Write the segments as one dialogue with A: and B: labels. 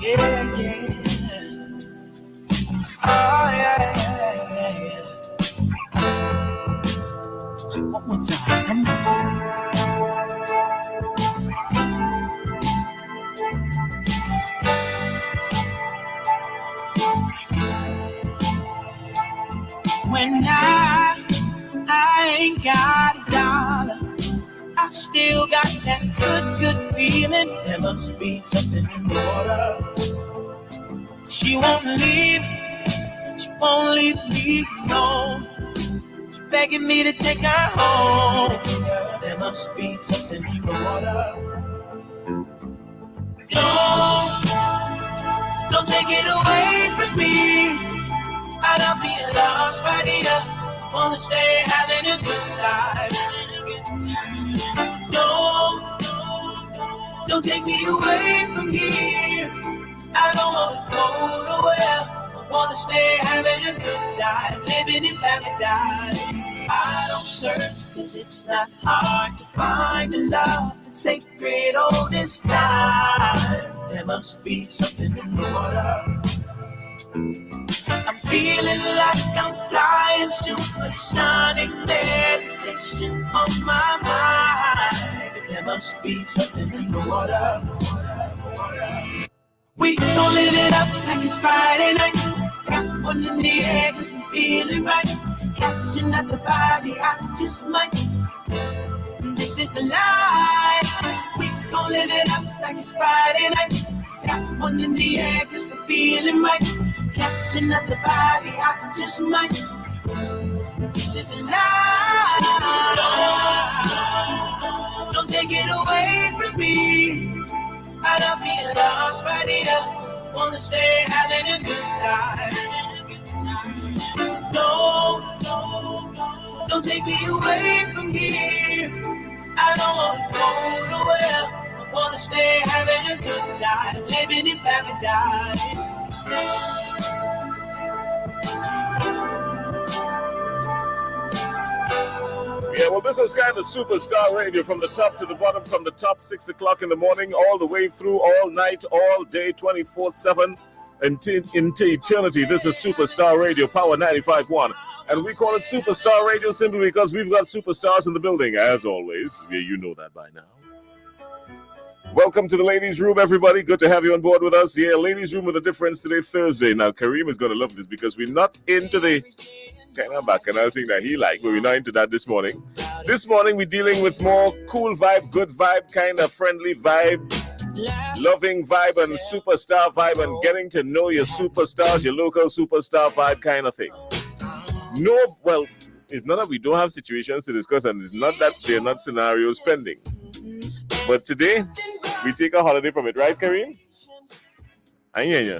A: Yeah, yes. Oh, yeah, yeah, yeah. So one more time, come on. When I ain't got a dollar, I still got that good feeling. There must be something in the water. She won't leave me alone. She's begging me to take her home. There must be something in the water. Don't take it away from me. I don't be lost right here. Wanna stay having a good time. Don't take me away from here. I don't wanna go nowhere. I wanna stay having a good time, living in paradise. I don't search, cause it's not hard to find a love that's sacred all this time. There must be something in the water. I'm feeling like I'm flying supersonic meditation on my mind. There must be something in the water. We gon' live it up like it's Friday night. Got one in the air cause we feeling right. Catching at the body, I just might. This is the life. We gon' live it up like it's Friday night. Got one in the air cause we're feeling right. Catching at the body, I just might. This is the life. Don't take it away from me. I don't be lost right here. Wanna stay having a good time. Don't take me away from here. I don't wanna go nowhere. I wanna stay having a good time, living in paradise.
B: Yeah, well, this is kind of superstar radio from the top to the bottom, from the top 6 o'clock in the morning, all the way through, all night, all day, 24/7, into eternity. This is Superstar Radio, Power 95.1. And we call it Superstar Radio simply because we've got superstars in the building, as always. Yeah, you know that by now. Welcome to the ladies' room, everybody. Good to have you on board with us. Yeah, ladies' room with a difference today, Thursday. Now, Kareem is going to love this because we're not into the kind of bacchanal thing that he liked, but we're not into that this morning. This morning, we're dealing with more cool vibe, good vibe, kind of friendly vibe, loving vibe, and superstar vibe, and getting to know your superstars, your local superstar vibe kind of thing. No, well, it's not that we don't have situations to discuss, and it's not that they're not scenarios pending. But today, we take a holiday from it, right, Kareem? Yeah.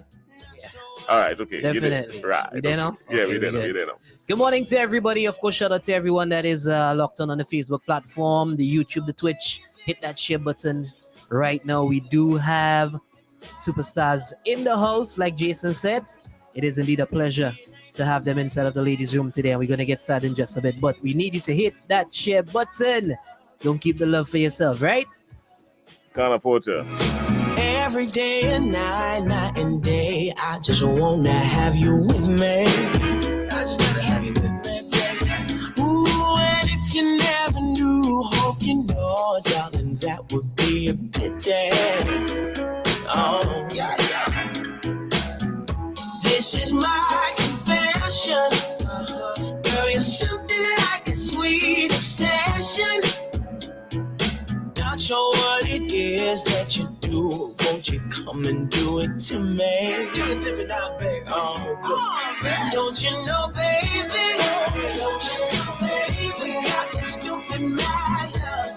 B: All right, okay.
C: Definitely.
B: Right.
C: We there now?
B: Yeah,
C: Okay,
B: we there now.
C: Good morning to everybody. Of course, shout out to everyone that is locked on the Facebook platform, the YouTube, the Twitch. Hit that share button. Right now, we do have superstars in the house, like Jason said. It is indeed a pleasure to have them inside of the ladies' room today, and we're going to get started in just a bit. But we need you to hit that share button. Don't keep the love for yourself, right?
B: Can't afford to.
A: Every day and night and day, I just wanna have you with me. I just gotta have you with me, baby. Ooh, and if you never knew, hope you know, darling, that would be a pity. Oh, yeah. This is my confession. Girl, you're something like a sweet obsession. Not sure what it is that you do. Won't you come and do it to me? Do it to me now, baby. Don't you know, baby? Don't you know, baby? We got that stupid mad love.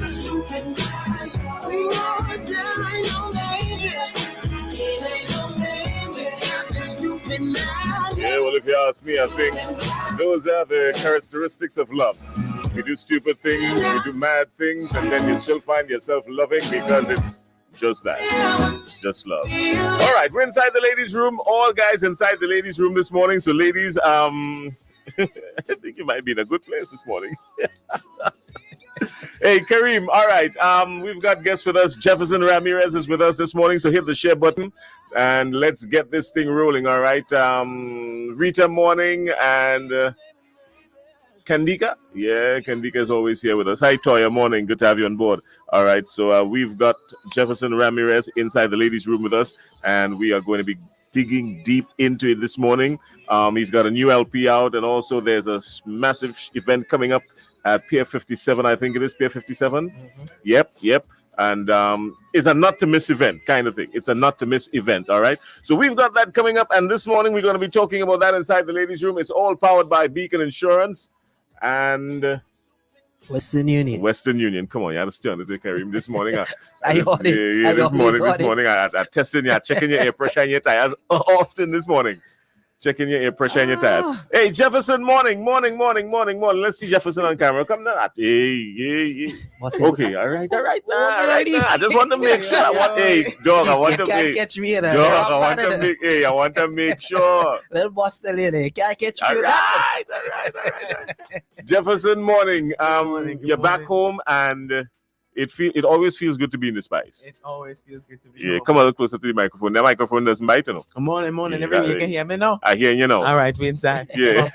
A: Stupid mad love. We won't die, no, baby. It ain't no baby. We got that stupid mad love.
B: Yeah, well, if you ask me, I think those are the characteristics of love. We do stupid things, we do mad things, and then you still find yourself loving because it's just that. It's just love. All right, we're inside the ladies' room. All guys inside the ladies' room this morning. So, ladies, I think you might be in a good place this morning. Hey, Kareem. All right. We've got guests with us. Jefferson Ramirez is with us this morning. So hit the share button and let's get this thing rolling. All right. Rita morning and Kandika. Yeah, Kandika is always here with us. Hi, Toya. Morning. Good to have you on board. All right. So we've got Jefferson Ramirez inside the ladies' room with us, and we are going to be digging deep into it this morning. He's got a new LP out, and also there's a massive event coming up at Pier 57, I think it is Pier 57. Yep. And it's a not to miss event kind of thing. It's a not to miss event. All right. So we've got that coming up. And this morning, we're going to be talking about that inside the ladies' room. It's all powered by Beacon Insurance and
C: Western Union. Come on, you understand it, Kareem. This morning, this morning, I testing you, checking your air pressure and your tires often this morning. Checking your air pressure and your tires. Hey, Jefferson, morning. Let's see Jefferson on camera. Come now. Hey. Okay, all right. I just want to make sure. Hey, dog, I want to make. Catch me in
B: dog, I want to make sure.
C: Little boss, you can't catch me.
B: All right. Jefferson, morning. You're back home and. It always feels good to be in the spice.
D: It always feels good to be.
B: Yeah, come a little closer to the microphone. The microphone doesn't bite, you know.
D: Morning. Everyone, you can hear me now.
B: I hear you now.
D: All right, we inside.
B: Yeah.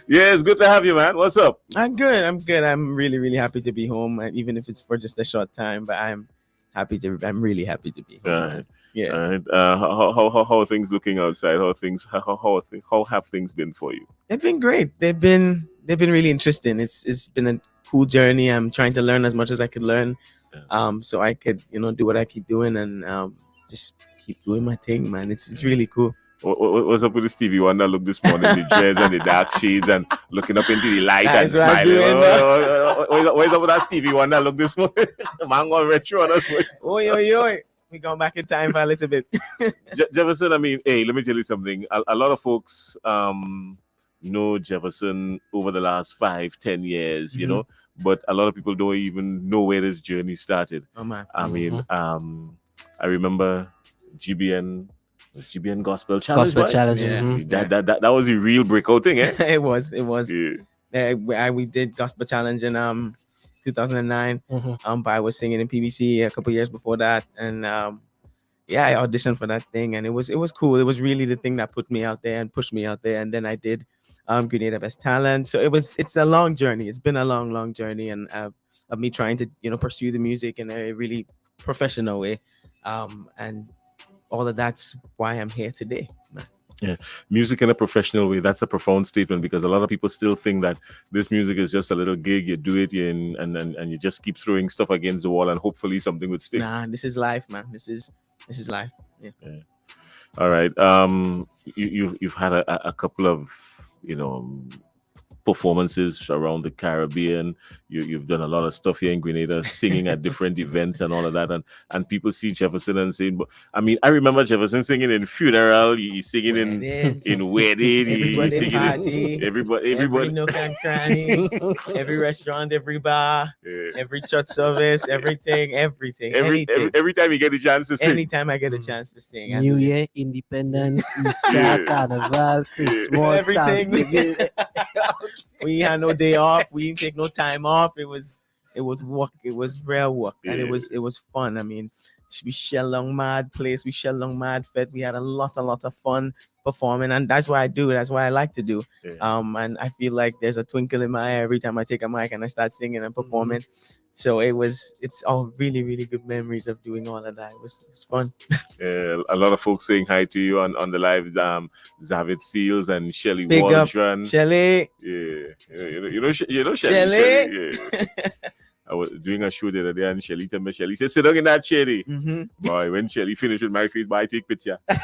B: Yeah, it's good to have you, man. What's up?
D: I'm good. I'm really happy to be home, even if it's for just a short time. But I'm really happy to be home.
B: Right.
D: Yeah.
B: All right. How are things looking outside? How have things been for you?
D: They've been great. They've been really interesting. It's been a cool journey. I'm trying to learn as much as I could learn, so I could do what I keep doing and just keep doing my thing, man. It's really cool.
B: What's up with the Stevie Wonder look this morning? The dreads and the dark shades and looking up into the light
D: That's
B: and
D: what I'm
B: smiling.
D: doing,
B: What's up with that Stevie Wonder look this morning? Man, going retro on us.
D: Oi. We going back in time for a little bit.
B: Jefferson, I mean, hey, let me tell you something. A lot of folks, Jefferson over the last 5-10 years, but a lot of people don't even know where this journey started.
D: Oh man.
B: I mean, I remember GBN Gospel Challenge.
D: Yeah.
B: That was a real breakout thing, eh?
D: It was.
B: Yeah.
D: We did Gospel Challenge in 2009. But I was singing in PBC a couple years before that, and I auditioned for that thing, and it was cool. It was really the thing that put me out there and pushed me out there, and then I did Grenada Best Talent. So it's a long journey. It's been a long journey, and of me trying to pursue the music in a really professional way, and all of that's why I'm here today.
B: Yeah, music in a professional way. That's a profound statement because a lot of people still think that this music is just a little gig. You do it and you just keep throwing stuff against the wall and hopefully something would stick.
D: Nah, this is life, man. This is life. Yeah.
B: All right. You've had a couple of performances around the Caribbean. You've done a lot of stuff here in Grenada, singing at different events and all of that. And people see Jefferson and saying, but I mean, I remember Jefferson singing in funeral, he's singing in wedding, he's singing
D: party,
B: in everybody,
D: every nook and cranny, every restaurant, every bar, every church service, everything.
B: Every time you get a chance to sing.
D: Anytime I get a chance to sing.
C: New Year, Independence, Easter, Carnival, Christmas,
D: everything. We had no day off. We didn't take no time off. It was work. It was real work, and it was fun. I mean, we shell long mad place. We shell long mad fed. We had a lot of fun performing, and that's why I do it. That's why I like to do. And I feel like there's a twinkle in my eye every time I take a mic and I start singing and performing. So it's all really good memories of doing all of that. It was fun.
B: A lot of folks saying hi to you on the live. Zavid Seals and Shelly
D: Big
B: Waldron.
D: Up, Shelly.
B: You know Shelly.
D: Shelly.
B: I was doing a show the other day and Shelly said, sit down in that Shelly. Boy, when Shelly finished with my face, boy, I take picture. Boy,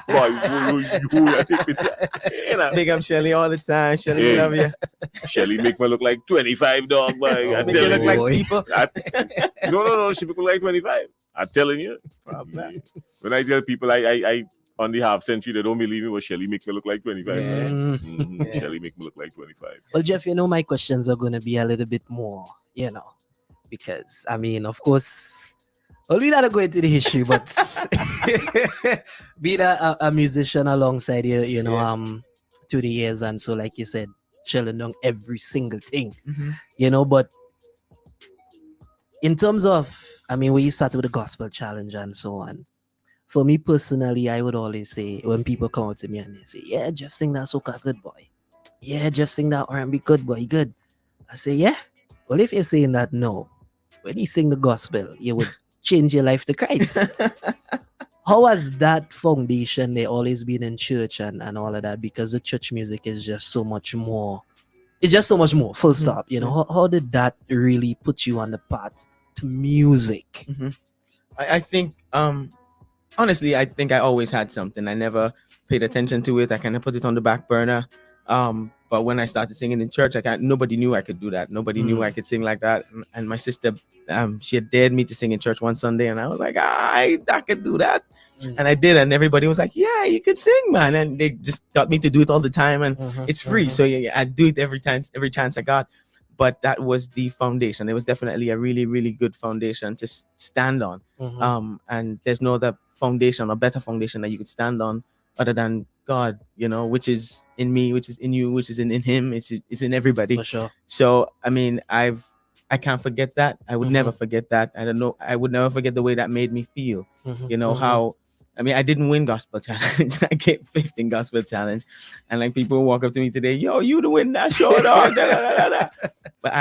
B: I take picture.
D: Big up Shelly all the time. Shelly, love you.
B: Shelly make me look like 25, dog. Boy.
D: Make you look like people.
B: No, she make me look like 25. I'm telling you. When I tell people I on the half century, they don't believe me, but Shelly make me look like 25. Shelly make me look like 25.
C: Well, Jeff, my questions are going to be a little bit more, because, I mean, of course, we not go into the history, but being a musician alongside you, through the years, and so, like you said, chilling on every single thing,
D: Mhm.
C: you know. But in terms of, I mean, when you started with the gospel challenge and so on, for me personally, I would always say when people come up to me and they say, "Yeah, Jeff sing that soca good boy. Yeah, Jeff sing that R&B good boy, good." I say, "Yeah." Well, if you're saying that, no, when you sing the gospel, you would change your life to Christ. How has that foundation they always been in church and all of that? Because the church music is just so much more. It's just so much more. Full stop. You know, how did that really put you on the path to music?
D: Mhm. I think honestly, I think I always had something. I never paid attention to it. I kind of put it on the back burner. But when I started singing in church, nobody knew I could do that. Nobody knew I could sing like that. And my sister, she had dared me to sing in church one Sunday, and I was like, I could do that. And I did, and everybody was like, "Yeah, you could sing, man!" And they just got me to do it all the time, and it's free, so yeah, I do it every chance I got. But that was the foundation. It was definitely a really, really good foundation to stand on. And there's no other foundation or better foundation that you could stand on other than God, you know, which is in me, which is in you, which is in him, it's in everybody.
C: For sure.
D: So I mean, I can't forget that. I would never forget that. I don't know. I would never forget the way that made me feel. You know how. I mean, I didn't win gospel challenge. I came fifth in gospel challenge, and like people walk up to me today, "Yo, you the win that show, dog." Da, da, da, da. But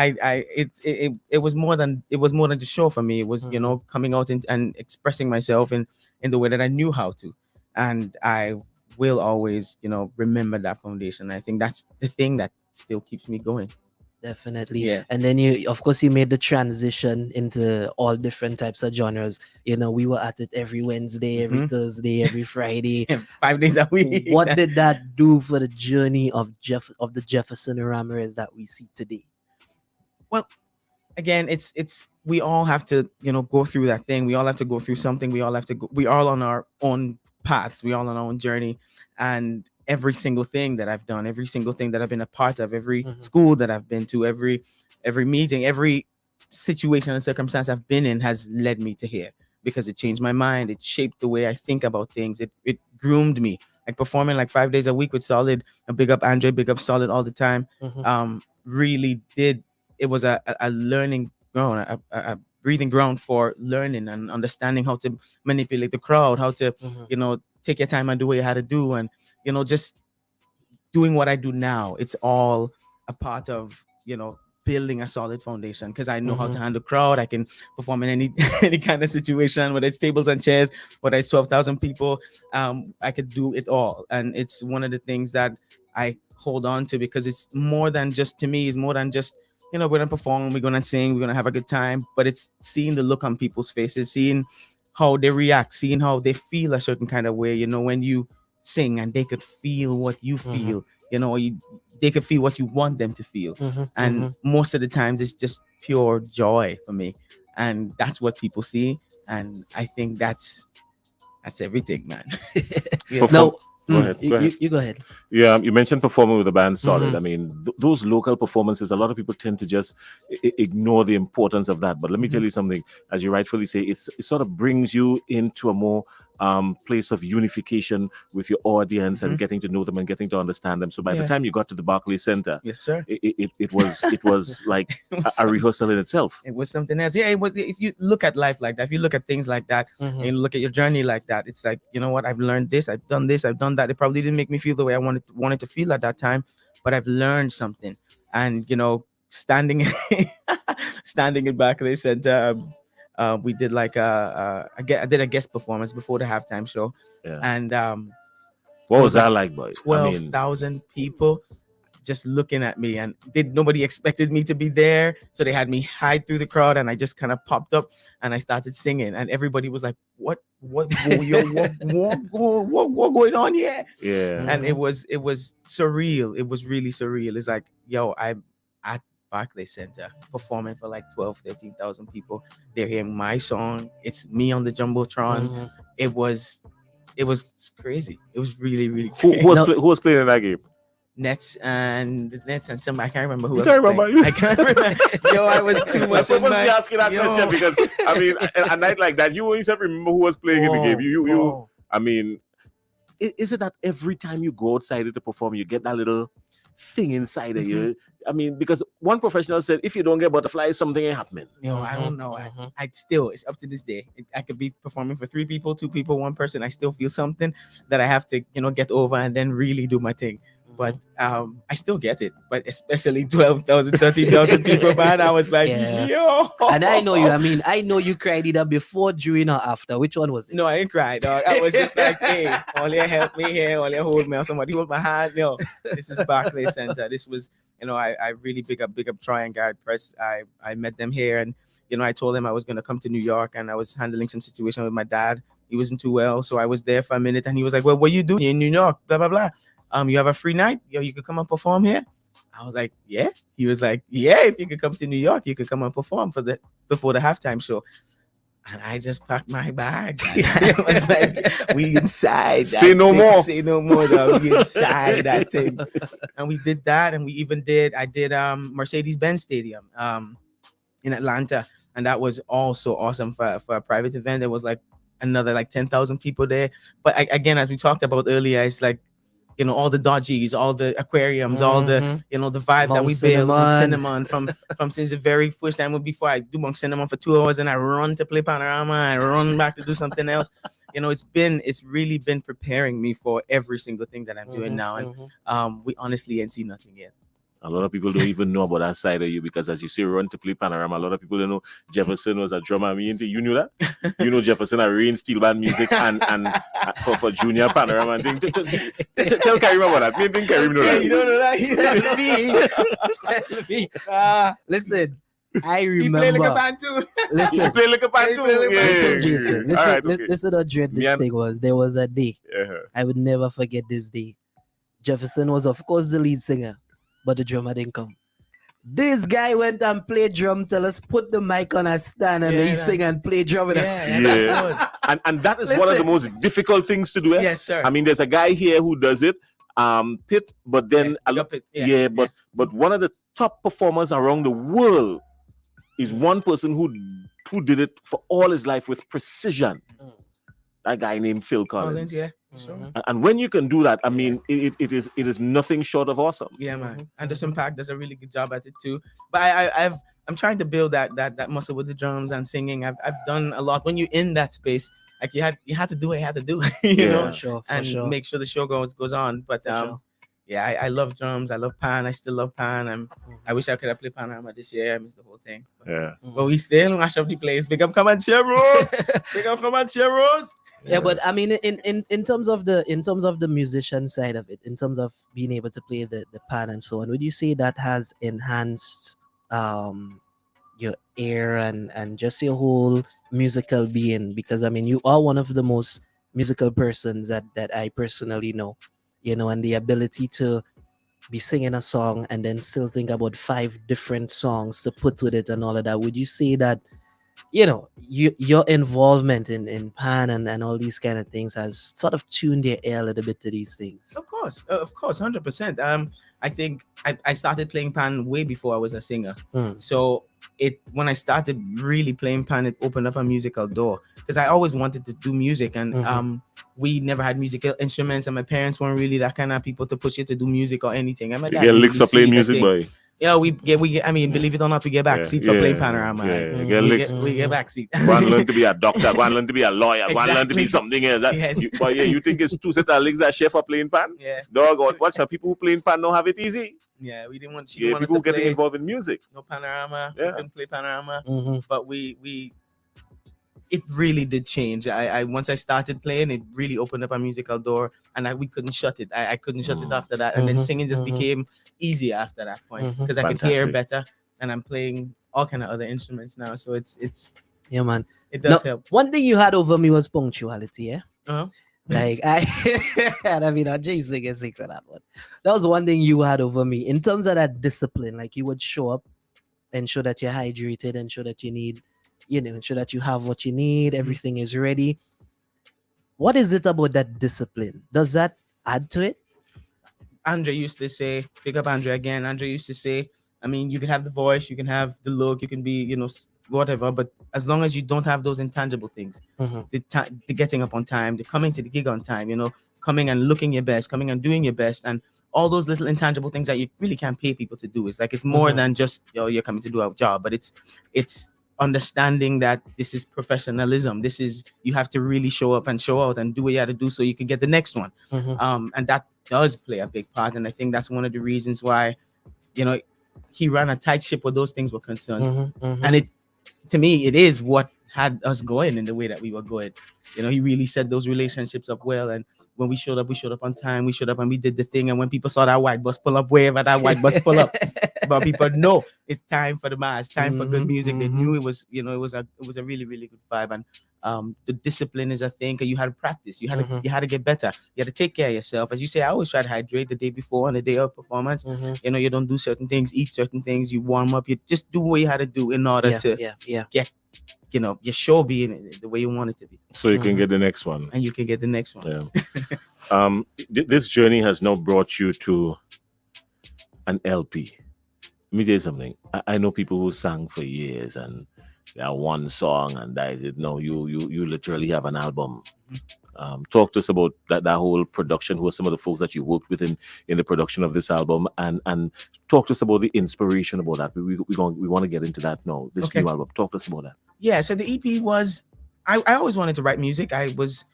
D: it was more than the show for me. It was you know coming out and expressing myself in the way that I knew how to, and I will always you know remember that foundation. I think that's the thing that still keeps me going.
C: Definitely.
D: Yeah.
C: And then you, of course, you made the transition into all different types of genres. You know, we were at it every Wednesday, every Thursday, every Friday.
D: 5 days a week.
C: What did that do for the journey of the Jefferson Ramirez that we see today?
D: Well, again, it's we all have to you know go through that thing. We all have to go through something. We all have to go. We all on our own paths. We all on our own journey, and every single thing that I've done, every single thing that I've been a part of, every school that I've been to, every meeting, every situation and circumstance I've been in has led me to here because it changed my mind. It shaped the way I think about things. It groomed me. Like performing like 5 days a week with Solid, a big up Andre, big up Solid all the time. Really did. It was a learning ground, a breathing ground for learning and understanding how to manipulate the crowd, how to you know take your time and do what you had to do, and you know just doing what I do now. It's all a part of you know building a solid foundation because I know how to handle crowd. I can perform in any any kind of situation, whether it's tables and chairs, whether it's 12,000 people. I could do it all, and it's one of the things that I hold on to because it's more than just, to me, it's more than just you know we're gonna perform, we're gonna sing, we're gonna have a good time, but it's seeing the look on people's faces, seeing how they react, seeing how they feel a certain kind of way. You know, when you sing and they could feel what you feel, you know, they could feel what you want them to feel. And most of the times it's just pure joy for me. And that's what people see. And I think that's everything, man.
C: No,
B: Go ahead.
C: you go ahead.
B: Yeah, you mentioned performing with the band Solid. I mean, those local performances, a lot of people tend to just ignore the importance of that. But let me tell you something, as you rightfully say, it sort of brings you into a more place of unification with your audience and getting to know them and getting to understand them. So by the time you got to the Barclays Center,
D: Yes, sir.
B: it was like a rehearsal in itself.
D: It was something else. Yeah, it was. If you look at life like that, if you look at things like that, and you look at your journey like that, it's like, you know what, I've learned this, I've done this, I've done that. It probably didn't make me feel the way I wanted to feel at that time, but I've learned something. And you know, standing standing in Barclays Center, we did like I did a guest performance before the halftime show, and
B: what was that like, boy?
D: 12,000 people just looking at me, and nobody expected me to be there, so they had me hide through the crowd, and I just kind of popped up and I started singing, and everybody was like, what going on here?
B: Yeah.
D: And it was surreal. It was really surreal. It's like, yo, I'm at Barclays Center performing for like 13,000 people. They're hearing my song. It's me on the Jumbotron. It was crazy. It was really, really crazy.
B: Who was playing in that game?
D: Nets and some, I can't remember who
B: You
D: else.
B: can't remember?
D: I can't remember. Yo, I was too much.
B: I was asking that question because I mean, a night like that, you always have to remember who was playing in the game. You I mean, is it that every time you go outside to perform, you get that little thing inside of you. I mean, because one professional said, if you don't get butterflies, something ain't happening.
D: I don't know. I still, it's up to this day. I could be performing for 3 people, 2 people, 1 person. I still feel something that I have to, get over and then really do my thing. But I still get it. But especially 12,000, 13,000 people, man, I was like,
C: Yeah.
D: yo.
C: And I know you. I mean, I know you cried either before, during, or after. Which one was it?
D: No, I didn't cry, dog. I was just like, hey, only help me here, only hold me, or somebody hold my hand. This is Barclays Center. This was, I really big up Troy and Garrett Press. I met them here, and I told them I was gonna come to New York, and I was handling some situation with my dad. He wasn't too well, so I was there for a minute, and he was like, "Well, what are you doing in New York? Blah blah blah. You have a free night? You could come and perform here." I was like, "Yeah." He was like, "Yeah, if you could come to New York, you could come and perform before the halftime show." And I just packed my bag. I was like, we inside.
B: Say no more.
D: Say no more, dog. We inside that thing. And we did that. And I did Mercedes-Benz Stadium in Atlanta. And that was also awesome for a private event. There was like another like 10,000 people there. But again, as we talked about earlier, it's like, all the dodgies, all the aquariums, all the, the vibes that we build on Cinnamon from since the very first time before I do Mount Cinnamon for 2 hours and I run to play Panorama, I run back to do something else. It's really been preparing me for every single thing that I'm doing now. And we honestly ain't seen nothing yet.
B: A lot of people don't even know about that side of you because, as you say, run to play Panorama. A lot of people don't know Jefferson was a drummer. I mean, you knew that? Jefferson arranged steel band music and for Junior Panorama and things. Tell Karim about that. Me think Karim know that.
D: You don't know that.
C: Tell me. Listen, I
D: You
C: remember.
D: play like a band too.
C: Listen,
B: You play like a band too?
C: listen, Jason. Listen,
B: All right, okay.
C: listen how dread this thing was. There was a day.
B: Uh-huh.
C: I would never forget this day. Jefferson was, of course, the lead singer, but the drummer didn't come. This guy went and played drum, tell us put the mic on a stand and he sing and play drum.
B: Yeah. And that is one of the most difficult things to do. Eh?
D: Yes, sir.
B: I mean, there's a guy here who does it, Pitt, but then but one of the top performers around the world is one person who did it for all his life with precision. That guy named Phil Collins.
D: Yeah. Sure.
B: And when you can do that, I mean, it is nothing short of awesome.
D: Yeah, man. Anderson Paak does a really good job at it too. But I'm trying to build that muscle with the drums and singing. I've done a lot. When you're in that space, like you had to do what you had to do, you know,
C: For
D: make sure the show goes on. But yeah, I love drums. I love pan. I still love pan. I wish I could have played Panorama this year. I missed the whole thing. But we still mash up the place. Big up Comanche Rose. Big up Comanche Rose.
C: Yeah, but I mean, in terms of the musician side of it, in terms of being able to play the pan and so on, would you say that has enhanced your ear and just your whole musical being? Because I mean, you are one of the most musical persons that I personally know, you know, and the ability to be singing a song and then still think about 5 different songs to put with it and all of that. Would you say that, you know, your involvement in pan and all these kind of things has sort of tuned your ear a little bit to these things?
D: Of course, 100%. I think I started playing pan way before I was a singer. So when I started really playing pan, it opened up a musical door because I always wanted to do music, and we never had musical instruments, and my parents weren't really that kind of people to push you to do music or anything. And my dad
B: get licks up playing music, boy.
D: Yeah, we get. I mean, believe it or not, we get backseat for playing Panorama. We get backseat.
B: Go and learn to be a doctor. Go and learn to be a lawyer. Go and learn to be something else. You think it's 2 sets of legs that share for playing pan?
D: Yeah.
B: Dog, what's for people who playing pan don't have it easy?
D: Yeah, we didn't want.
B: People getting involved in music.
D: No Panorama.
B: Yeah.
D: We couldn't play Panorama. But we. It really did change. I once I started playing, it really opened up a musical door, and we couldn't shut it. I couldn't shut it after that, and then singing just became easier after that point because I could hear better, and I'm playing all kind of other instruments now. So it's
C: Yeah, man.
D: it does help.
C: One thing you had over me was punctuality, yeah?
D: Uh-huh.
C: Like I mean, I'm just singing for that one. That was one thing you had over me in terms of that discipline. Like you would show up and show that you're hydrated and show that you need, you know, ensure that you have what you need, everything is ready. What is it about that discipline? Does that add to it?
D: Andre used to say, pick up Andre again. Andre used to say, I mean, you can have the voice, you can have the look, you can be, you know, whatever, but as long as you don't have those intangible things, the getting up on time, the coming to the gig on time, you know, coming and looking your best, coming and doing your best, and all those little intangible things that you really can't pay people to do. It's like it's more than just you're coming to do a job, but it's understanding that this is professionalism. This is you have to really show up and show out and do what you have to do so you can get the next one. And that does play a big part. And I think that's one of the reasons why, he ran a tight ship where those things were concerned. And it, to me, it is what had us going in the way that we were going. He really set those relationships up well. And when we showed up on time. We showed up and we did the thing. And when people saw that white bus pull up, wherever that white bus pull up, but people know it's time for the mass, time for good music. They knew it was, it was a really, really good vibe. And the discipline is a thing. You had to practice. You had to get better. You had to take care of yourself. As you say, I always try to hydrate the day before and the day of performance. You don't do certain things, eat certain things. You warm up. You just do what you had to do in order to get your show being the way you want it to be.
B: So you can get the next one.
D: And you can get the next one.
B: Yeah. This journey has now brought you to an LP. Let me tell you something. I know people who sang for years and they have one song and that is it. No, you literally have an album. Talk to us about that whole production. Who are some of the folks that you worked with in the production of this album, and talk to us about the inspiration about that. We want to get into that now. This new album. Talk to us about that.
D: Yeah. So the EP was. I always wanted to write music. I was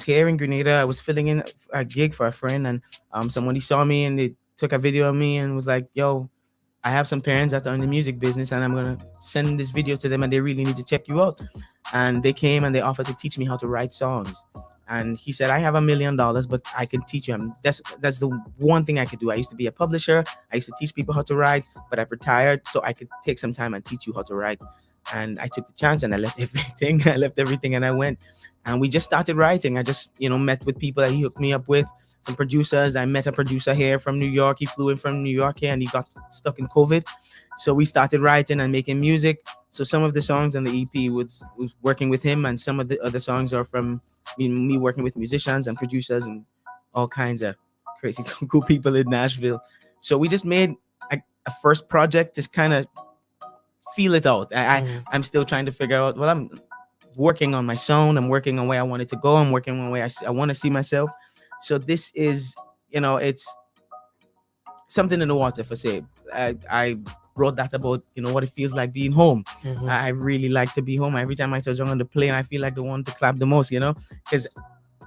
D: here in Grenada. I was filling in a gig for a friend, and somebody saw me and they took a video of me and was like, "Yo, I have some parents that are in the music business and I'm going to send this video to them and they really need to check you out." And they came and they offered to teach me how to write songs. And he said, "I have $1 million, but I can teach you." That's the one thing I could do. I used to be a publisher. I used to teach people how to write, but I've retired, so I could take some time and teach you how to write. And I took the chance and I left everything. And I went and we just started writing. I just, met with people that he hooked me up with, some producers. I met a producer here from New York. He flew in from New York here and he got stuck in COVID. So we started writing and making music. So some of the songs on the EP was working with him, and some of the other songs are from me working with musicians and producers and all kinds of crazy cool people in Nashville. So we just made a first project, just kind of feel it out. I'm still trying to figure out, well, I'm working on my sound. I'm working on where I want it to go. I'm working on where I want to see myself. So this is, it's something in the water, for say. I wrote that about, what it feels like being home. I really like to be home. Every time I touch on the plane, I feel like the one to clap the most, because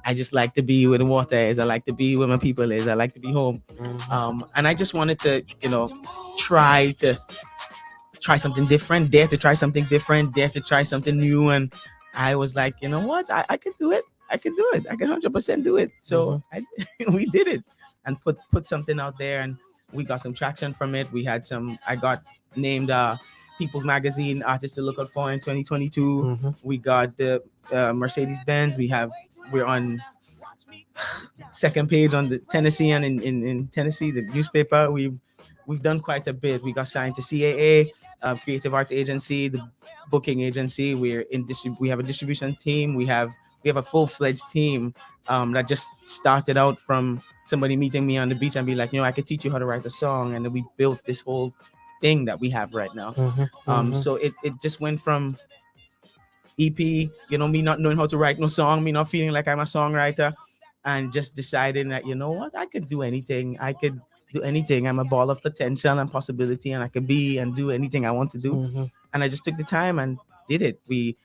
D: I just like to be where the water is. I like to be where my people is. I like to be home. And I just wanted to, try something different, dare to try something different, dare to try something new. And I was like, you know what? I can do it. I can do it. I can 100% do it. So we did it and put something out there, and we got some traction from it. I got named People's Magazine Artist to Look Out For in 2022. We got the Mercedes-Benz. We're on second page on the Tennessee, and in Tennessee, the newspaper. We've done quite a bit. We got signed to CAA, Creative Arts Agency, the booking agency. We have a distribution team. We have a full-fledged team that just started out from somebody meeting me on the beach and be like, I could teach you how to write a song. And then we built this whole thing that we have right now. So it just went from EP, me not knowing how to write no song, me not feeling like I'm a songwriter, and just deciding that, what, I could do anything. I could do anything. I'm a ball of potential and possibility, and I could be and do anything I want to do. And I just took the time and did it. We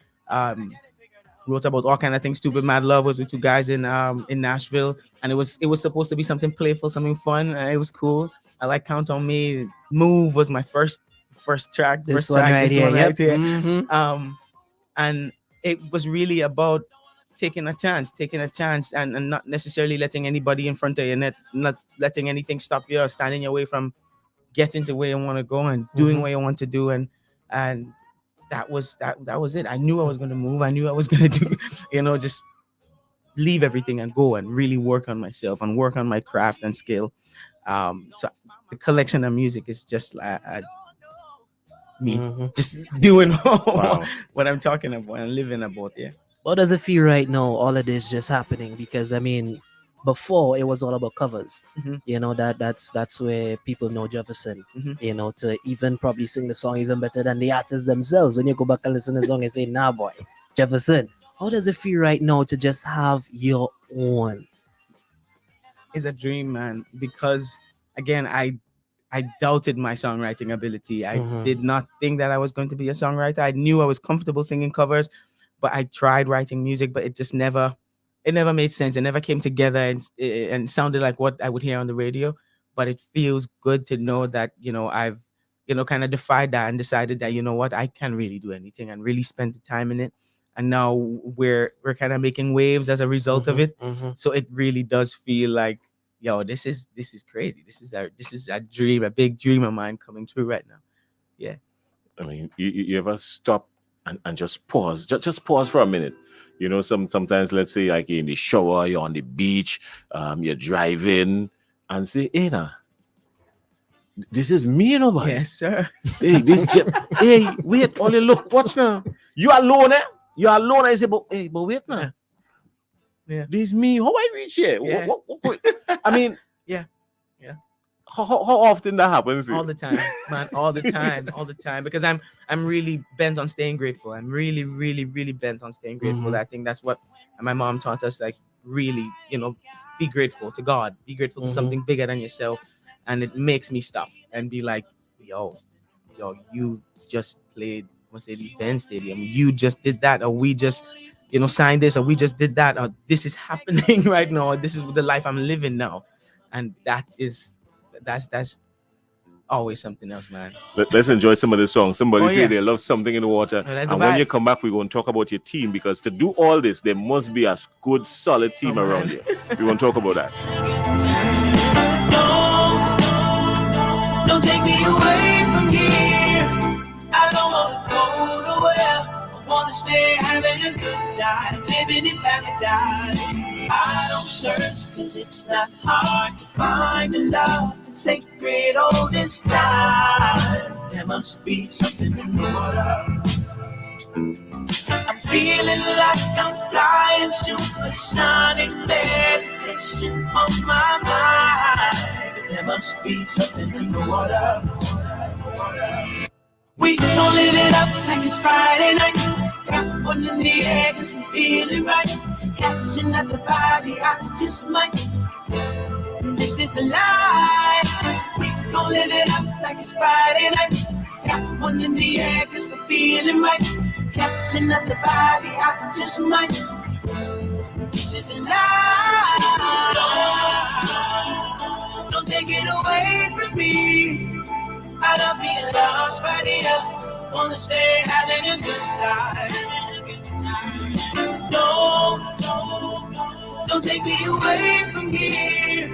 D: wrote about all kind of things. Stupid Mad Love was with two guys in Nashville, and it was supposed to be something playful, something fun. It was cool. I like Count on Me. Move was my first track.
C: This one right here.
D: And it was really about taking a chance and not necessarily letting anybody in front of you, not letting anything stop you or stand in your way from getting to where you want to go and doing what you want to do. And that was it. I knew I was going to move. I knew I was going to do, just leave everything and go and really work on myself and work on my craft and skill. So the collection of music is just me just doing what I'm talking about and living about. Yeah.
C: What does it feel right now? All of this just happening, because before it was all about covers. That's where people know Jefferson. To even probably sing the song even better than the artists themselves. When you go back and listen to the song and say, "Nah, boy, Jefferson." How does it feel right now to just have your own?
D: It's a dream, man, because again, I doubted my songwriting ability. I
C: Mhm.
D: did not think that I was going to be a songwriter. I knew I was comfortable singing covers, but I tried writing music, but it never made sense. It never came together and sounded like what I would hear on the radio. But it feels good to know that, I've, kind of defied that and decided that, what, I can really do anything and really spend the time in it. And now we're kind of making waves as a result of it.
C: Mhm.
D: So it really does feel like, yo, this is crazy. This is a dream, a big dream of mine coming true right now. Yeah.
B: I mean, you ever stop and just pause, just pause for a minute. Sometimes, let's say, like you're in the shower, you're on the beach, you're driving, and say, "Hey, nah, this is me, nobody.
D: Yes, sir.
B: Hey, hey, wait, only look, watch now. You alone, eh? You alone. I say, but wait now.
D: Yeah.
B: This is me. How I reach here?
D: Yeah.
B: What? I mean,
D: Yeah. Yeah.
B: How often that happens?
D: All the time, man. All the time. Because I'm really bent on staying grateful. I'm really, really, really bent on staying grateful.
C: Mhm.
D: I think that's what my mom taught us. Like, really, be grateful to God. Be grateful to
C: Mhm.
D: something bigger than yourself. And it makes me stop and be like, yo, you just played Mercedes-Benz Stadium. You just did that, or we just, signed this, or we just did that, or this is happening right now, or this is the life I'm living now. And that's always something else, man.
B: Let's enjoy some of the songs. Somebody
D: Oh,
B: say
D: yeah.
B: they love something in the water.
D: Oh, that's a
B: And when
D: vibe.
B: you come back, we're going to talk about your team, because to do all this, there must be a good, solid team
D: Oh,
B: around
D: man.
B: you. We're going to talk about that.
A: Don't take me away from here. I don't wanna go nowhere. I wanna stay having a good time, living in paradise. I don't search, cause it's not hard to find a love that's sacred all this time. There must be something in the water. I'm feeling like I'm flying supersonic meditation from my mind. There must be something in the water. We gon' live it up like it's Friday night. Got one in the air cause we feeling right. Catching at the body, I just might. This is the life. We gon' live it up like it's Friday night. Got one in the air cause we're feeling right. Catching at the body, I just might. This is the life. Don't take it away from me. I love being lost right here. Wanna stay having a good time. Don't take me away from here.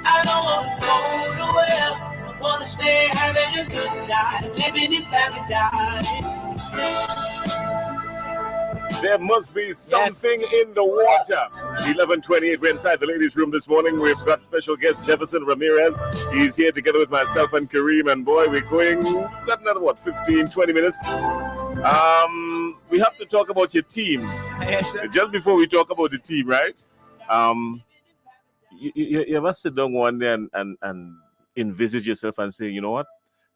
A: I don't wanna go nowhere. I wanna stay having a good time, living in paradise.
B: There must be something in the water. 11:28. We're inside the ladies' room this morning. We've got special guest Jefferson Ramirez. He's here together with myself and Kareem. And boy, we're got another 15, 20 minutes. We have to talk about your team.
D: Yes, sir.
B: Just before we talk about the team, right? You ever sit down one day and envisage yourself and say, you know what?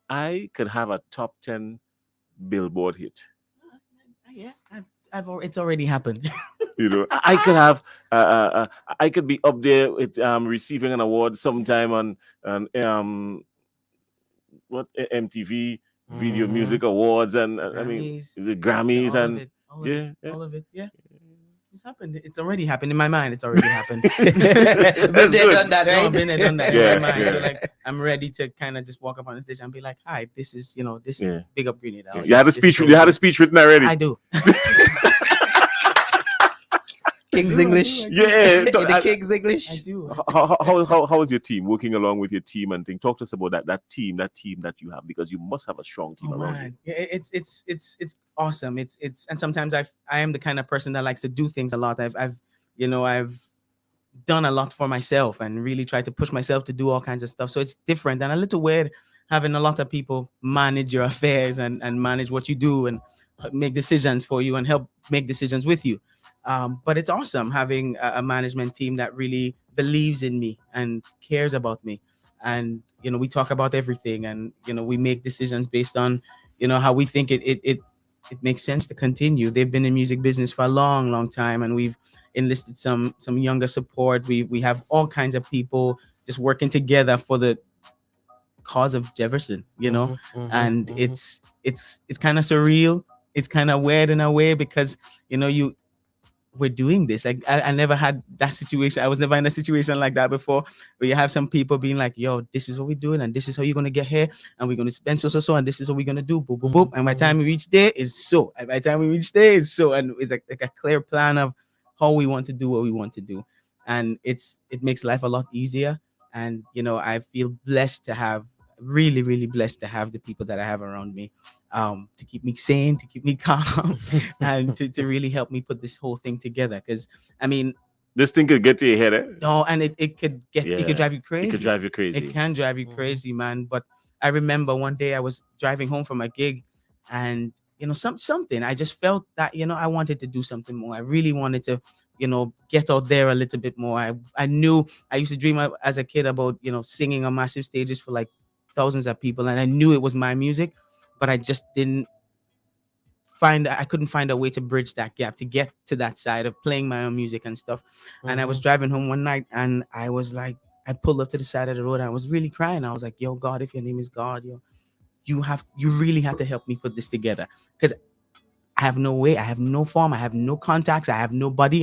B: I could have a top 10 Billboard hit.
D: Yeah, it's already happened.
B: I could have, I could be up there with receiving an award sometime on MTV Video Music Awards and I mean the Grammys
D: all
B: and
D: of it,
B: yeah.
D: all of it. Yeah, it's happened. It's already happened in my mind. It's already happened.
C: Been there, done that,
D: No,
C: right?
D: I've been there, done that
B: Yeah,
D: in my mind. So
B: yeah.
D: like, I'm ready to kind of just walk up on the stage and be like, "Hi, this is
B: Yeah.
D: big up Grenada."
B: You had a speech. You had a speech written already.
D: I do.
C: King's English.
B: Yeah.
C: The King's English.
D: I do.
B: How is your team working along with your team and thing? Talk to us about that team that you have, because you must have a strong team
D: Oh,
B: around you.
D: man. Yeah, it's awesome. It's and sometimes I am the kind of person that likes to do things a lot. I've done a lot for myself and really tried to push myself to do all kinds of stuff. So it's different and a little weird having a lot of people manage your affairs and manage what you do and make decisions for you and help make decisions with you. But it's awesome having a management team that really believes in me and cares about me. And, we talk about everything and, we make decisions based on, how we think it makes sense to continue. They've been in music business for a long, long time. And we've enlisted some younger support. We have all kinds of people just working together for the because of Jefferson, you know.
C: Mhm,
D: And
C: mhm.
D: it's kind of surreal. It's kind of weird in a way because we're doing this. Like I never had that situation. I was never in a situation like that before, where you have some people being like, "Yo, this is what we're doing, and this is how you're gonna get here, and we're gonna spend so, and this is what we're gonna do." Boop boop boop. And by the time we reach there, is so. And by the time we reach there, is so. And it's like a clear plan of how we want to do what we want to do, and it makes life a lot easier. And I feel blessed to have really, really blessed to have the people that I have around me, to keep me sane, to keep me calm, and to really help me put this whole thing together. Because I mean,
B: This thing could get to your head, eh?
D: no, and it could
B: Yeah.
D: it could drive you
B: It
D: crazy.
B: could drive you crazy.
D: It can drive you crazy, man. But I remember one day I was driving home from a gig, and something I just felt that I wanted to do something more. I really wanted to get out there a little bit more. I knew I used to dream as a kid about singing on massive stages for like thousands of people, and I knew it was my music, but I just I couldn't find a way to bridge that gap to get to that side of playing my own music and stuff. And I was driving home one night, and I was like, I pulled up to the side of the road, and I was really crying. I was like, "Yo, God, if your name is God, you really have to help me put this together, because I have no way, I have no form, I have no contacts, I have nobody,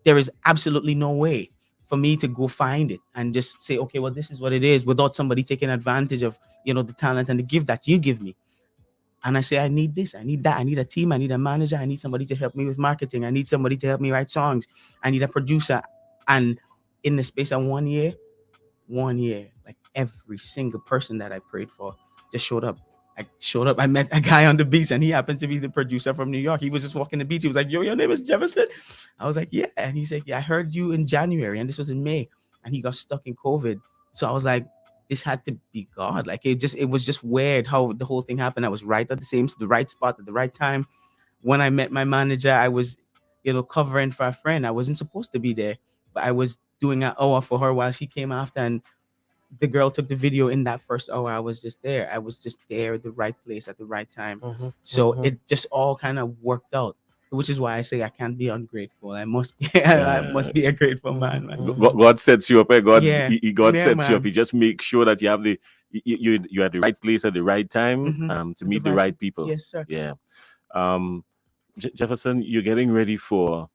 D: there is absolutely no way for me to go find it and just say, okay, well, this is what it is, without somebody taking advantage of the talent and the gift that you give me." And I say, I need this, I need that, I need a team, I need a manager, I need somebody to help me with marketing, I need somebody to help me write songs, I need a producer. And in the space of 1 year, like every single person that I prayed for just showed up. I met a guy on the beach, and he happened to be the producer from New York. He was just walking the beach. He was like, "Yo, your name is Jefferson?" I was like, "Yeah." And he said, "Yeah, I heard you in January," and this was in May, and he got stuck in COVID. So I was like, this had to be God. Like it was just weird how the whole thing happened. I was right at the right spot at the right time. When I met my manager, I was, covering for a friend. I wasn't supposed to be there, but I was doing an hour for her while she came after, and the girl took the video in that first hour. I was just there. I was just there at the right place at the right time. So it just all kind of worked out, which is why I say I can't be ungrateful. I must be a grateful man.
B: God sets you up, eh? God
D: Yeah,
B: sets you
D: man.
B: up. He just makes sure that you have you're at the right place at the right time, to meet the right people.
D: Yes, sir.
B: Yeah. Jefferson, you're getting ready for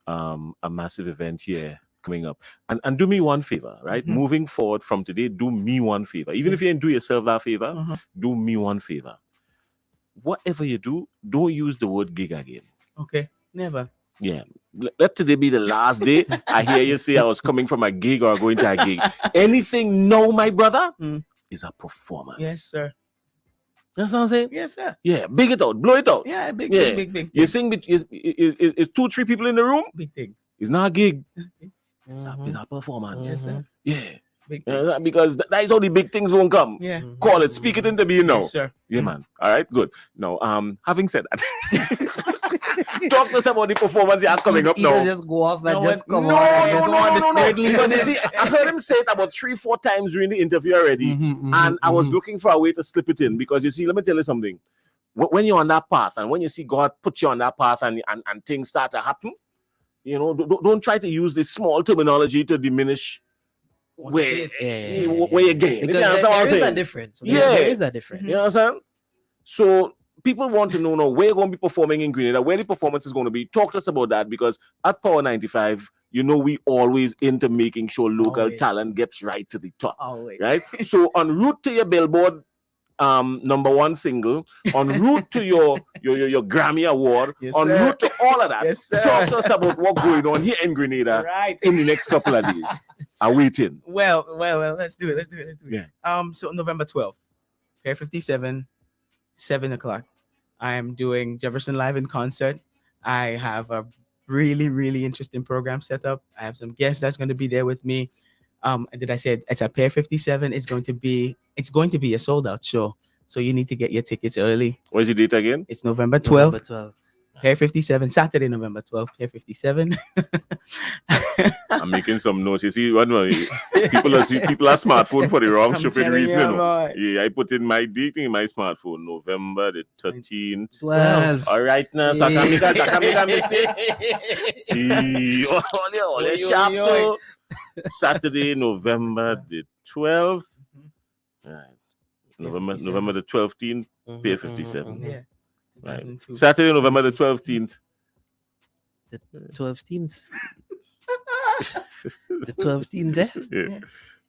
B: a massive event here coming up. And do me one favor, right? Moving forward from today, do me one favor. Even if you didn't do yourself that favor, do me one favor. Whatever you do, don't use the word gig again.
D: Okay, never.
B: Yeah. Let today be the last day I hear you say I was coming from a gig or going to a gig. Anything no, my brother, is a performance.
D: Yes, sir.
B: That's what I'm saying?
D: Yes, sir.
B: Yeah, big it out, blow it out.
D: Yeah, big.
B: You sing, is 2-3 people in the room?
D: Big things.
B: It's not a gig. It's a performance.
D: Yes, sir.
B: Yeah.
D: Big
B: Because that is how the big things won't come.
D: Yeah.
B: Call it, speak it into being now.
D: Yes, sir.
B: Yeah, man. All right, good. Now, having said that, talk to us about the performance you have coming up now.
C: Just go off and just come
B: No,
C: on.
B: Because you see, I heard him say it about 3-4 times during the interview already, and I was looking for a way to slip it in, because you see, let me tell you something. When you're on that path, and when you see God put you on that path, and things start to happen, don't try to use this small terminology to diminish where you're getting.
C: Because there is a difference. There is a difference.
B: You know what I'm saying? So people want to know now where you're going to be performing in Grenada, where the performance is going to be. Talk to us about that, because at Power 95, we always into making sure local talent gets right to the top.
D: Always.
B: Right? So en route to your Billboard #1 single, en route to your Grammy Award, en route to all of that.
D: Yes, sir.
B: Talk to us about what's going on here in Grenada in the next couple of days. Are waiting.
D: Well, let's do it.
B: Yeah.
D: So November 12th, Pier 57, 7 o'clock. I am doing Jefferson Live in concert. I have a really, really interesting program set up. I have some guests that's going to be there with me. Did I say it's a Pier 57? It's going to be a sold out show. So you need to get your tickets early.
B: What is the date again?
D: It's November 12th. Pier 57, Saturday, November 12th, Pier 57.
B: I'm making some notes. You see, people are smartphone for the wrong stupid reason. Yeah, I put in my date in my smartphone, November the 13th.
C: 12.
B: All right, now, so I can make a mistake. All sharp, so Saturday, November the 12th. Right.
D: Pier
B: November
D: 57.
B: November the 12th,
C: Mhm,
B: Pier
C: mhm,
B: 57.
C: mhm.
D: Yeah.
B: Right.
D: 2002.
B: Saturday, November the 12th.
C: The 12th. The 12th, eh?
B: Yeah.
D: Yeah.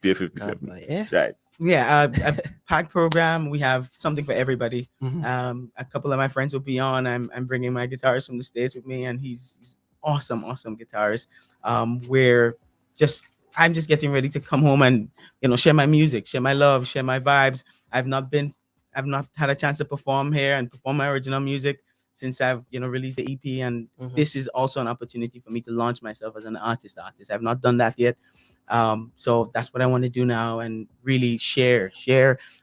B: Pier
C: God,
B: 57.
C: boy, yeah.
B: Right.
D: Yeah, a packed program. We have something for everybody.
C: Mhm.
D: A couple of my friends will be on. I'm bringing my guitarist from the States with me, and he's awesome, awesome guitarist. We're just I'm just getting ready to come home and share my music, share my love, share my vibes. I've not had a chance to perform here and perform my original music since I've released the EP, and
C: Mhm.
D: this is also an opportunity for me to launch myself as an artist. I've not done that yet. So that's what I want to do now, and really share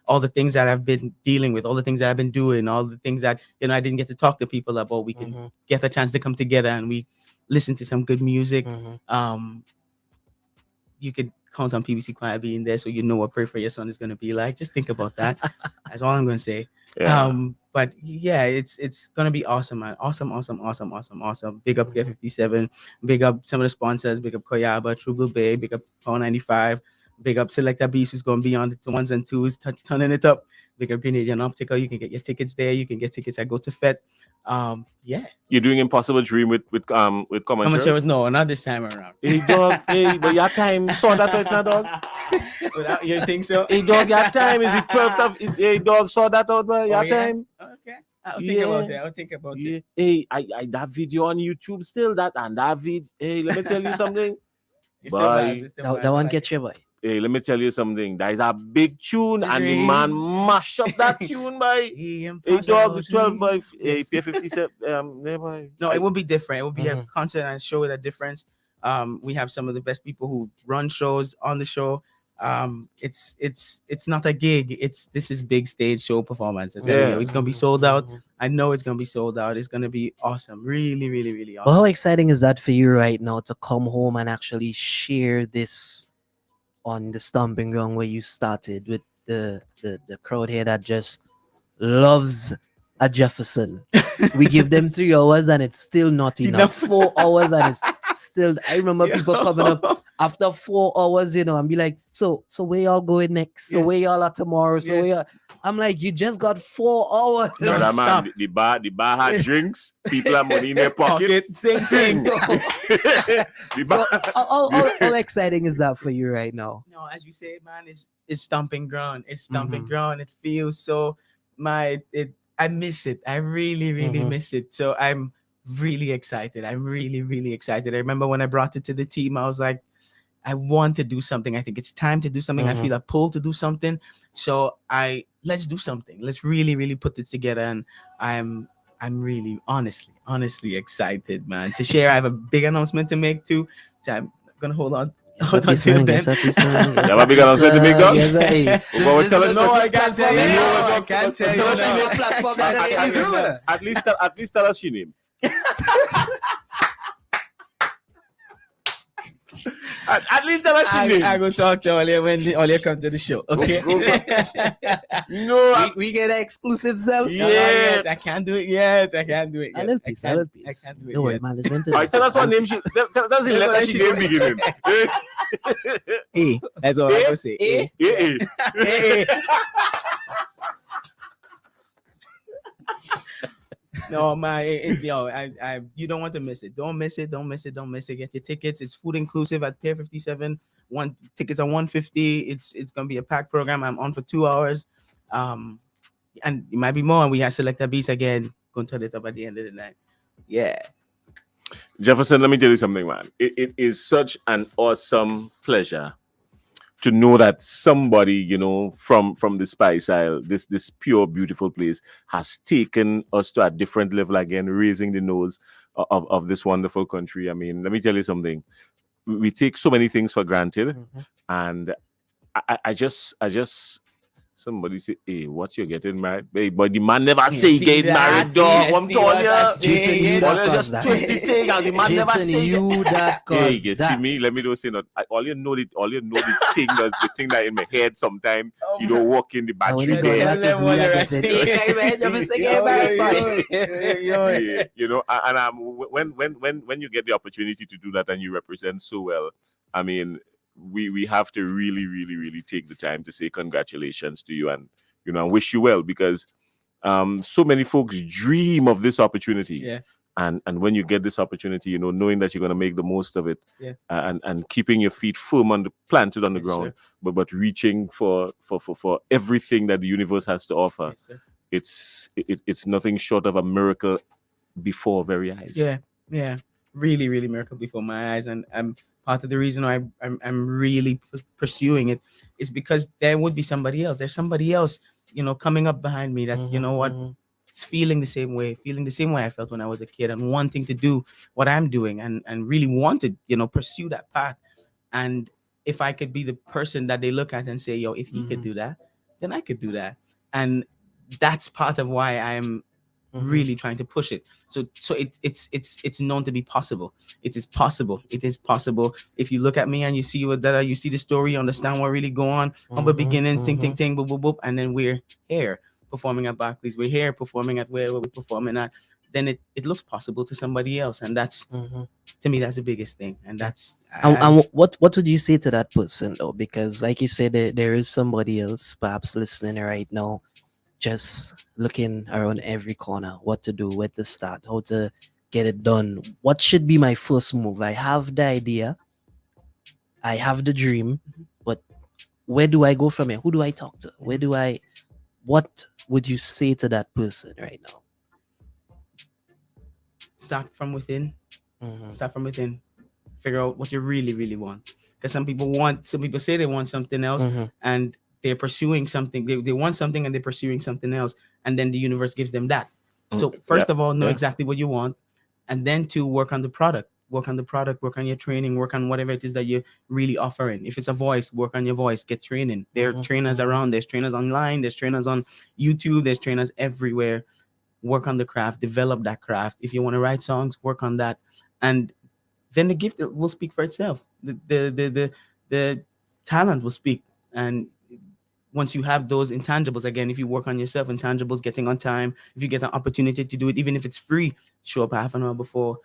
D: all the things that I've been dealing with, all the things that I've been doing, all the things that I didn't get to talk to people about. We can
C: Mhm.
D: get a chance to come together and we listen to some good music.
C: Mhm.
D: You could count on PBC Choir being there, so what Pray for Your Son is going to be like. Just think about that. That's all I'm going to say.
B: Yeah.
D: But yeah, it's going to be awesome, man. Awesome, awesome, awesome, awesome, awesome. Big up Pier 57. Big up some of the sponsors. Big up Koyaba, True Blue Bay. Big up Power 95. Big up Selecta Beast, who's going to be on the ones and twos, turning it up. Big up Grenadian Optical. You can get your tickets there. You can get tickets at Go to Fet. Yeah.
B: You're doing Impossible Dream with
D: How
B: Common
D: much
B: Shares?
D: No, not this time around.
B: Hey dog, hey, but your time saw that right now, dog.
D: You think so?
B: Hey dog, your time is it 12th of hey dog saw that out, but your
D: Oh, yeah?
B: time.
D: Okay. I'll think about it. I'll think about
B: Yeah.
D: it.
B: Hey, I that video on YouTube still that and that vid. Hey, let me tell you something.
D: It's still vibes.
B: Bye.
D: It's still
C: That,
D: vibes.
C: that
D: I
C: one
D: like
C: gets
D: it.
C: you, boy.
B: Hey, let me tell you something. That is a big tune, and the
D: Dream.
B: man mash up that tune, boy.
D: The
B: Hey dog,
D: impossible
B: the 12 boy.
D: dream.
B: Hey,
D: Yes.
B: Pier 57. Yeah, boy.
D: No, it will be different. It will be a
C: Mhm.
D: concert and show with a difference. We have some of the best people who run shows on the show. It's not a gig. This is big stage show performance. I'm telling you,
B: Yeah.
D: it's gonna be sold out. I know it's gonna be sold out. It's gonna be awesome. Really, really, really
C: Well, how
D: awesome.
C: exciting is that for you right now to come home and actually share this on the stomping ground where you started with the crowd here that just loves a Jefferson. We give them 3 hours and it's still not enough. 4 hours and it's still. I remember people coming up after 4 hours, and be like, so where y'all going next? So
D: Yes.
C: where y'all are tomorrow? So
D: Yes.
C: where y'all... I'm like, you just got 4 hours.
D: No,
B: Brother
D: stop.
B: man, the bar had drinks. People have money in their pocket.
D: Sing.
B: The
C: So
B: bar-
C: how exciting is that for you right now?
D: No, as you say, man, it's stomping ground. It's stomping
C: Mhm.
D: ground. It feels so I miss it. I really, really
C: Mhm.
D: miss it. So I'm really excited. I'm really, really excited. I remember when I brought it to the team, I was like, I want to do something. I think it's time to do something. I
C: Mhm.
D: feel a pull to do something. So let's do something. Let's really, really put this together. And I'm really honestly excited, man, to share. I have a big announcement to make too. So I'm gonna hold on. Hold on till then.
B: That might be gonna fit the big up. But we tell us
D: No, I can't tell you. No, I can't tell you.
B: Tell us she
D: No.
B: name.
C: Platform that
D: I
C: is
D: can't-
C: ruler.
B: At least tell us she name. At least tell us she name.
D: I go talk to Olia when Olia come to the show. Okay.
B: No,
C: We get an exclusive cell.
B: Yeah.
D: No, not yet. I can't do it yet. I can't do it
C: A
D: yet.
C: little piece, a little
D: I
C: piece.
D: can't do it
C: Don't worry,
D: yet.
C: man. Let's went to
B: Alright, tell us what name she. Tell us the letter she name beginning.
D: Hey, that's all I can say.
C: Eh?
B: Yeah.
D: Hey. No, man, you don't want to miss it. Don't miss it. Don't miss it. Don't miss it. Get your tickets. It's food inclusive at Pier 57. Tickets are $150. It's gonna be a packed program. I'm on for 2 hours. And it might be more. And we have Selecta Beats again. Gonna turn it up at the end of the night. Yeah.
B: Jefferson, let me tell you something, man. It is such an awesome pleasure to know that somebody, from the Spice Isle, this pure, beautiful place, has taken us to a different level again, raising the nose of this wonderful country. I mean, let me tell you something. We take so many things for granted,
C: Mhm.
B: and I just somebody say, hey, what you getting married? Hey, but the man never say
D: see
B: get
D: that,
B: married,
D: see,
B: dog.
D: I
B: I'm
D: see
B: telling
D: what I
B: you.
D: see.
C: Jason, you that
B: Always
C: caused
B: just
C: that.
B: twist the thing, and the man never
C: Jason,
B: say
C: you that
B: Hey,
C: caused
B: you see
C: that.
B: me? Let me don't say not. All you know the thing that in my head sometimes. You don't walk in the
C: And when
B: battery
C: you go
B: there.
C: back, it's me that get it. Hey, man, you must get married, boy.
B: Yeah, and when you get the opportunity to do that and you represent so well, I mean, we have to really, really, really take the time to say congratulations to you, and and wish you well, because so many folks dream of this opportunity.
D: Yeah.
B: And when you get this opportunity, knowing that you're going to make the most of it,
D: Yeah.
B: and keeping your feet firm planted on the
D: Yes,
B: ground,
D: sir.
B: but reaching for everything that the universe has to offer.
D: Yes, sir.
B: It's nothing short of a miracle before very eyes.
D: Yeah, really, really miracle before my eyes, and part of the reason why I'm really pursuing it is because there would be somebody else. There's somebody else, coming up behind me. That's it's feeling the same way I felt when I was a kid, and wanting to do what I'm doing, and really wanted, pursue that path. And if I could be the person that they look at and say, yo, if he could do that, then I could do that. And that's part of why I'm really trying to push it. So it's known to be possible. It is possible. It is possible. If you look at me and you see that, you see the story, you understand what really go on. Humble beginnings, ting ting ting, boop boop boop, and then we're here performing at Barclays. We're here performing at where we're performing at. Then it looks possible to somebody else, and that's to me, that's the biggest thing. And that's
C: And what would you say to that person though? Because like you said, there is somebody else perhaps listening right now, just looking around every corner, what to do, where to start, how to get it done. What should be my first move? I have the idea, I have the dream, but where do I go from here? Who do I talk to? What would you say to that person right now?
D: Start from within. Start from within. Figure out what you really, really want. Because some people say they want something else, and they're pursuing something. They want something and they're pursuing something else, and then the universe gives them that. So first of all, know exactly what you want, and then to work on the product. Work on the product, work on your training, work on whatever it is that you're really offering. If it's a voice, work on your voice, get training. There are trainers around, there's trainers online, there's trainers on YouTube, there's trainers everywhere. Work on the craft, develop that craft. If you want to write songs, work on that. And then the gift will speak for itself. The talent will speak. And once you have those intangibles, again, if you work on yourself, intangibles, getting on time, if you get an opportunity to do it, even if it's free, show up half an hour before,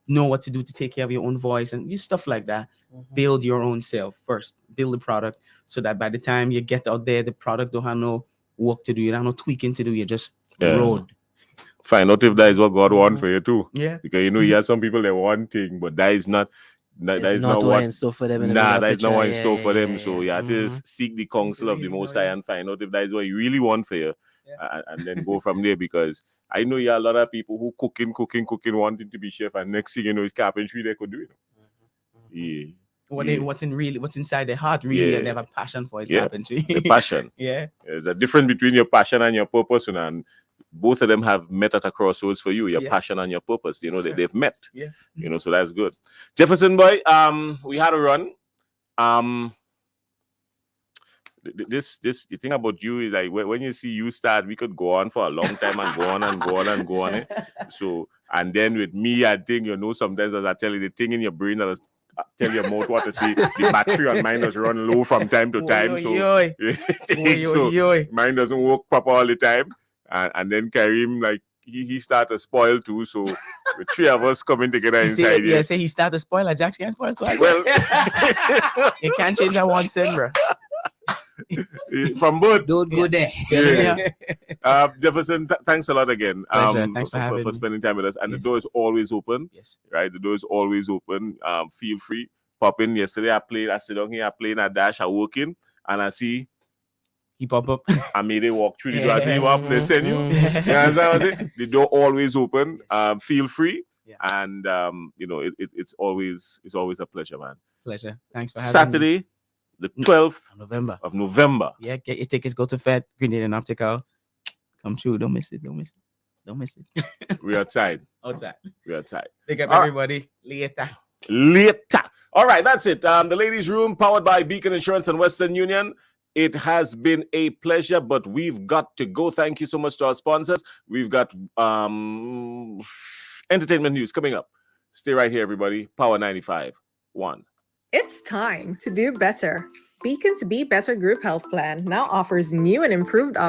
D: know what to do to take care of your own voice and just stuff like that. Build your own self first. Build the product so that by the time you get out there, the product don't have no work to do. You don't have no tweaking to do. You just road.
B: Find out if that is what God wants for you too.
D: Yeah.
B: Because you have some people that want thing, but that is not that is not what
C: in store for them.
B: that is not what in store for them. So you have to seek the counsel of the Most High and find out if that is what you really want for you. And then go from there, because I know you have a lot of people who cooking, wanting to be chef, and next thing you know, it's carpentry they could do it. Yeah.
D: What's inside their heart really, and they have a passion for is carpentry.
B: The passion. There's a difference between your passion and your purpose, and both of them have met at a crossroads for you. Your passion and your purpose, they've met. So that's good. Jefferson boy, we had a run. This the thing about you is like when you see you start, we could go on for a long time and go on and go on and go on. So, and then with me, I think sometimes as I tell you, the thing in your brain that tell your mouth what to say, the battery on mine does run low from time to time. So mine doesn't work proper all the time. And then Karim, like he started to spoil too. So the three of us coming together inside here.
D: Yeah, say he started to spoil. Jackson can't spoil twice.
B: Well,
D: you can't change that one cent, bro.
B: From both.
C: Don't go there.
B: Jefferson, thanks a lot again.
D: Thanks for having
B: for
D: me.
B: spending time with us. And the door is always open.
D: Yes.
B: Right? The door is always open. Feel free. Pop in. Yesterday I sit down here, I played a dash, I walk in, and I see
D: he pop up.
B: I made it walk through the door. I tell you what, they send you. You understand what I'm saying? The door always open. Feel free. And it's always a pleasure, man.
D: Pleasure. Thanks for having
B: Saturday,
D: me.
B: the 12th
D: of November. Yeah, get your tickets, go to Fed, Grenade and Optical. Come true. Don't miss it.
B: We're outside.
D: We're outside. Big up everybody. Later.
B: All right, that's it. The ladies' room, powered by Beacon Insurance and Western Union. It has been a pleasure, but we've got to go. Thank you so much to our sponsors. We've got entertainment news coming up. Stay right here, everybody. Power 95.1.
E: It's time to do better. Beacon's Be Better Group Health Plan now offers new and improved